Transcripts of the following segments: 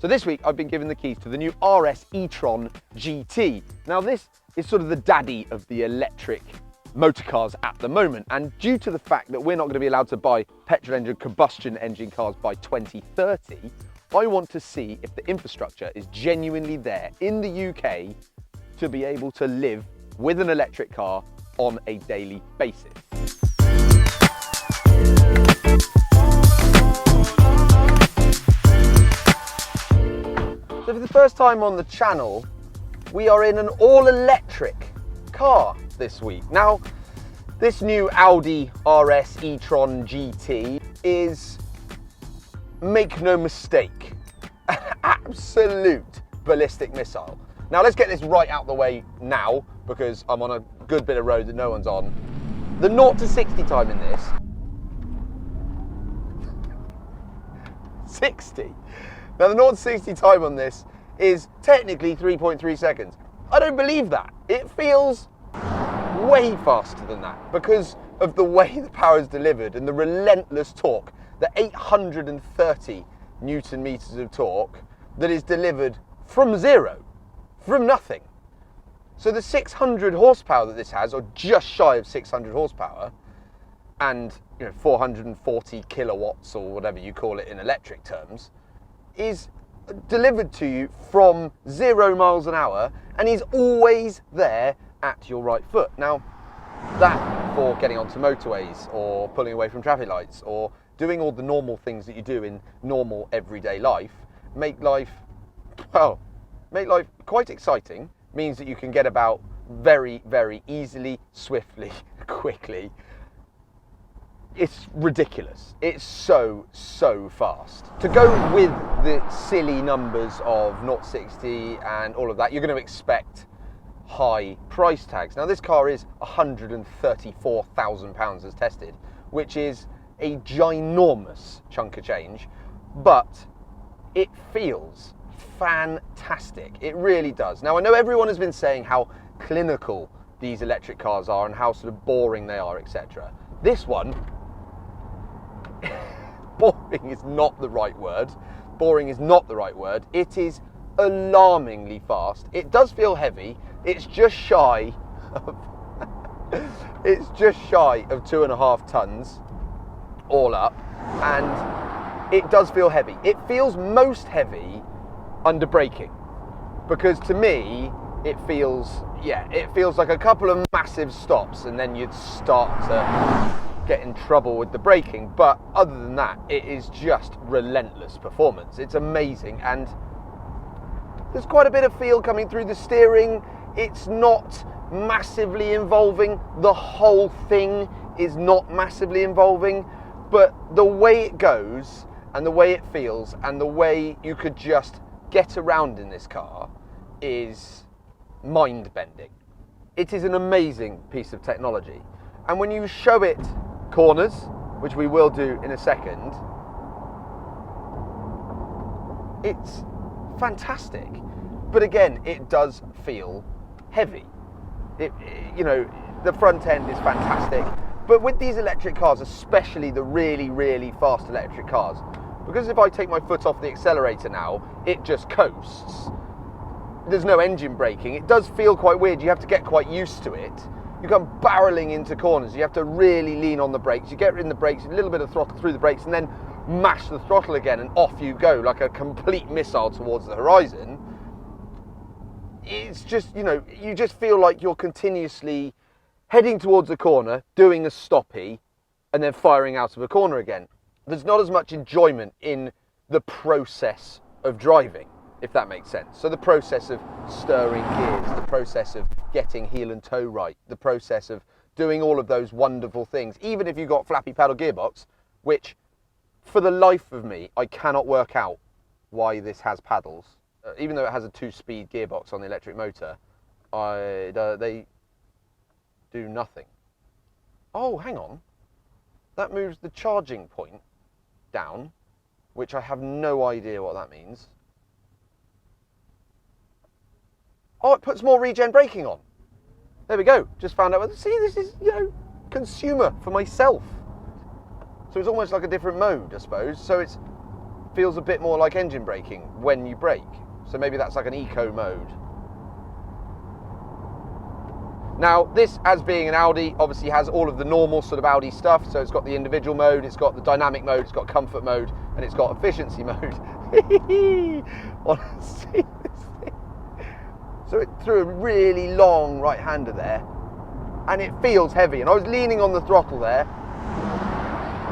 So this week I've been given the keys to the new RS E-Tron GT. Now this is sort of the daddy of the electric motor cars at the moment, and due to the fact that we're not going to be allowed to buy petrol engine, combustion engine cars by 2030, I want to see if the infrastructure is genuinely there in the UK to be able to live with an electric car on a daily basis. So for the first time on the channel, we are in an all-electric car this week. Now, this new Audi RS E-Tron GT is, make no mistake, an absolute ballistic missile. Now let's get this right out the way now, because I'm on a good bit of road that no one's on. The 0 to 60 time in this, 60. Now the 0 to 60 time on this is technically 3.3 seconds. I don't believe that. It feels way faster than that because of the way the power is delivered and the relentless torque, the 830 Newton meters of torque that is delivered from zero, from nothing. So the 600 horsepower that this has, or just shy of 600 horsepower, and 440 kilowatts or whatever you call it in electric terms, is delivered to you from 0 miles an hour and is always there at your right foot. Now, that for getting onto motorways or pulling away from traffic lights or doing all the normal things that you do in normal everyday life make life quite exciting. Means that you can get about very, very easily, swiftly, quickly. It's ridiculous. It's so fast. To go with the silly numbers of 0 to 60 and all of that, you're going to expect high price tags. Now this car is £134,000 as tested, which is a ginormous chunk of change, but it feels fantastic. It really does. Now I know everyone has been saying how clinical these electric cars are and how sort of boring they are, etc. This one, boring is not the right word. Boring is not the right word. It is alarmingly fast. It does feel heavy. It's just shy of it's just shy of 2.5 tons all up, and it does feel heavy. It feels most heavy under braking, because to me it feels like a couple of massive stops and then you'd start to get in trouble with the braking. But other than that, it is just relentless performance. It's amazing, and there's quite a bit of feel coming through the steering. It's not massively involving. The whole thing is not massively involving, but the way it goes and the way it feels and the way you could just get around in this car is mind-bending. It is an amazing piece of technology, and when you show it corners, which we will do in a second, it's fantastic. But again, it does feel heavy. The front end is fantastic, but with these electric cars, especially the really fast electric cars, because if I take my foot off the accelerator now, it just coasts. There's no engine braking. It does feel quite weird. You have to get quite used to it. You come barreling into corners. You have to really lean on the brakes. You get in the brakes, a little bit of throttle through the brakes, and then mash the throttle again, and off you go like a complete missile towards the horizon. It's just, you just feel like you're continuously heading towards a corner, doing a stoppie, and then firing out of a corner again. There's not as much enjoyment in the process of driving, if that makes sense. So the process of stirring gears, the process of getting heel and toe right, the process of doing all of those wonderful things, even if you've got flappy paddle gearbox, which for the life of me, I cannot work out why this has paddles. Even though it has a 2-speed gearbox on the electric motor, they do nothing. Oh, hang on. That moves the charging point down, which I have no idea what that means. Oh, it puts more regen braking on. There we go. Just found out. See, this is, consumer for myself. So it's almost like a different mode, I suppose. So it's feels a bit more like engine braking when you brake. So maybe that's like an eco mode. Now, this, as being an Audi, obviously has all of the normal sort of Audi stuff. So it's got the individual mode, it's got the dynamic mode, it's got comfort mode, and it's got efficiency mode. Honestly, this thing. So it threw a really long right-hander there, and it feels heavy. And I was leaning on the throttle there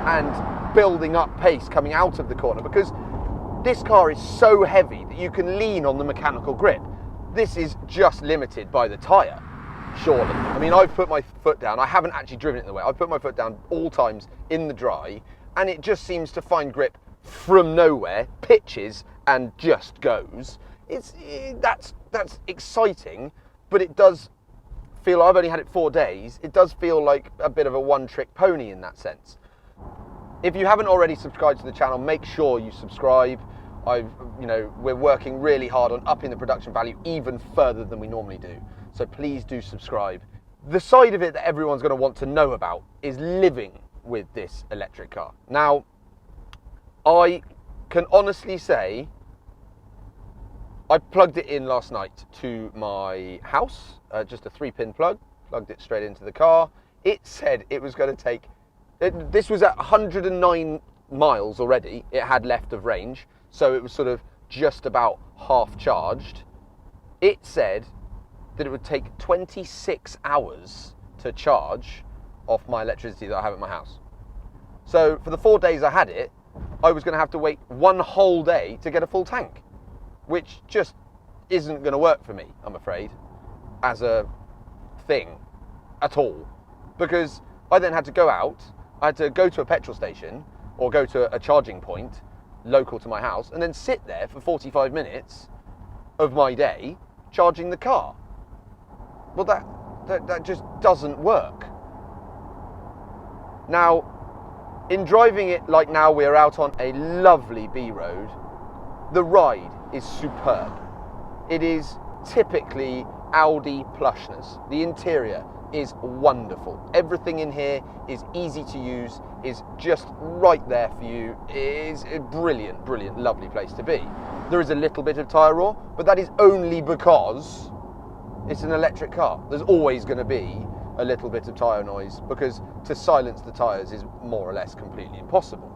and building up pace coming out of the corner, because this car is so heavy that you can lean on the mechanical grip. This is just limited by the tyre. Surely. I mean, I've put my foot down. I haven't actually driven it in the wet. I've put my foot down all times in the dry, and it just seems to find grip from nowhere, pitches, and just goes. That's exciting, but it does feel, I've only had it 4 days, it does feel like a bit of a one-trick pony in that sense. If you haven't already subscribed to the channel, make sure you subscribe. We're working really hard on upping the production value even further than we normally do. So please do subscribe. The side of it that everyone's going to want to know about is living with this electric car. Now, I can honestly say I plugged it in last night to my house, just a 3-pin plug, plugged it straight into the car. It said it was going to take, this was at 109 miles already, it had left of range, so it was sort of just about half charged. It said that it would take 26 hours to charge off my electricity that I have at my house. So for the 4 days I had it, I was going to have to wait 1 whole day to get a full tank, which just isn't going to work for me, I'm afraid, as a thing at all. Because I then had to go out, I had to go to a petrol station or go to a charging point local to my house and then sit there for 45 minutes of my day charging the car. Well, that just doesn't work. Now, in driving it like now we're out on a lovely B road, the ride is superb. It is typically Audi plushness. The interior is wonderful. Everything in here is easy to use, is just right there for you. It is a brilliant, brilliant, lovely place to be. There is a little bit of tyre roar, but that is only because it's an electric car. There's always going to be a little bit of tyre noise, because to silence the tyres is more or less completely impossible.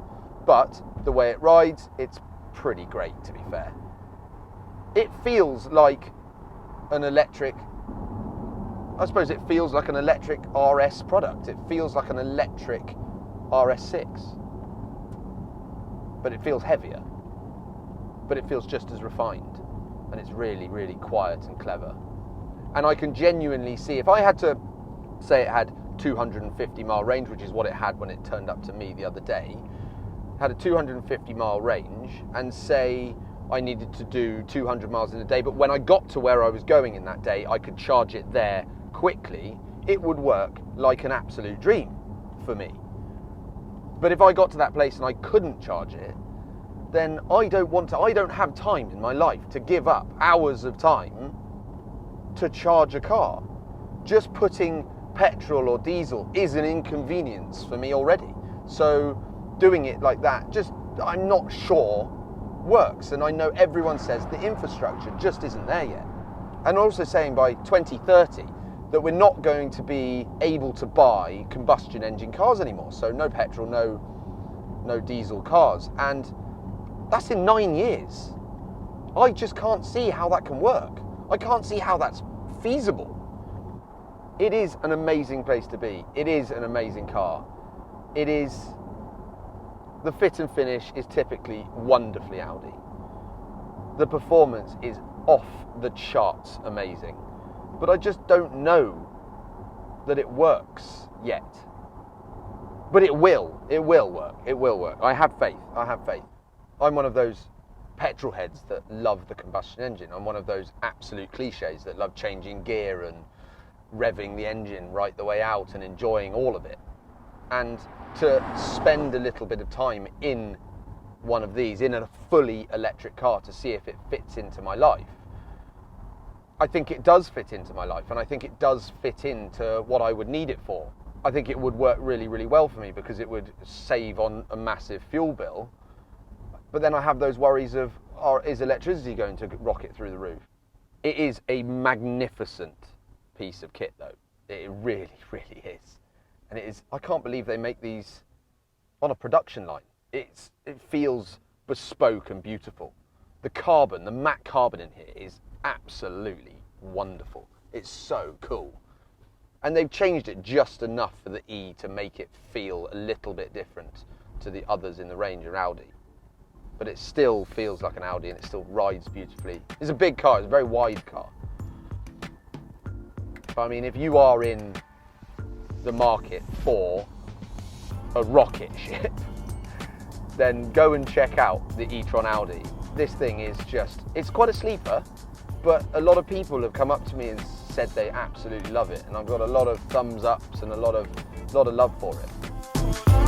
But the way it rides, it's pretty great, to be fair. It feels like an electric, I suppose it feels like an electric RS product. It feels like an electric RS6. But it feels heavier. But it feels just as refined. And it's really, really quiet and clever. And I can genuinely see, if I had to say it had 250 mile range, which is what it had when it turned up to me the other day, had a 250 mile range, and say I needed to do 200 miles in a day, but when I got to where I was going in that day, I could charge it there quickly, it would work like an absolute dream for me. But if I got to that place and I couldn't charge it, then I don't have time in my life to give up hours of time to charge a car. Just putting petrol or diesel is an inconvenience for me already. So doing it like that, just, I'm not sure works. And I know everyone says the infrastructure just isn't there yet. And also saying by 2030 that we're not going to be able to buy combustion engine cars anymore. So no petrol, no diesel cars. And that's in 9 years. I just can't see how that can work. I can't see how that's feasible. It is an amazing place to be. It is an amazing car. It is, the fit and finish is typically wonderfully Audi. The performance is off the charts amazing. But I just don't know that it works yet. But it will work. It will work. I have faith. I'm one of those petrol heads that love the combustion engine. I'm one of those absolute cliches that love changing gear and revving the engine right the way out and enjoying all of it. And to spend a little bit of time in one of these, in a fully electric car, to see if it fits into my life, I think it does fit into my life, and I think it does fit into what I would need it for. I think it would work really, really well for me because it would save on a massive fuel bill. but then I have those worries of, is electricity going to rocket through the roof? It is a magnificent piece of kit though. It really, really is. And it is, I can't believe they make these on a production line. It feels bespoke and beautiful. The carbon, the matte carbon in here is absolutely wonderful. It's so cool. And they've changed it just enough for the E to make it feel a little bit different to the others in the range of Audi. But it still feels like an Audi and it still rides beautifully. It's a big car, it's a very wide car. But I mean, if you are in the market for a rocket ship, then go and check out the E-Tron Audi. This thing is just, it's quite a sleeper, but a lot of people have come up to me and said they absolutely love it. And I've got a lot of thumbs ups and a lot of love for it.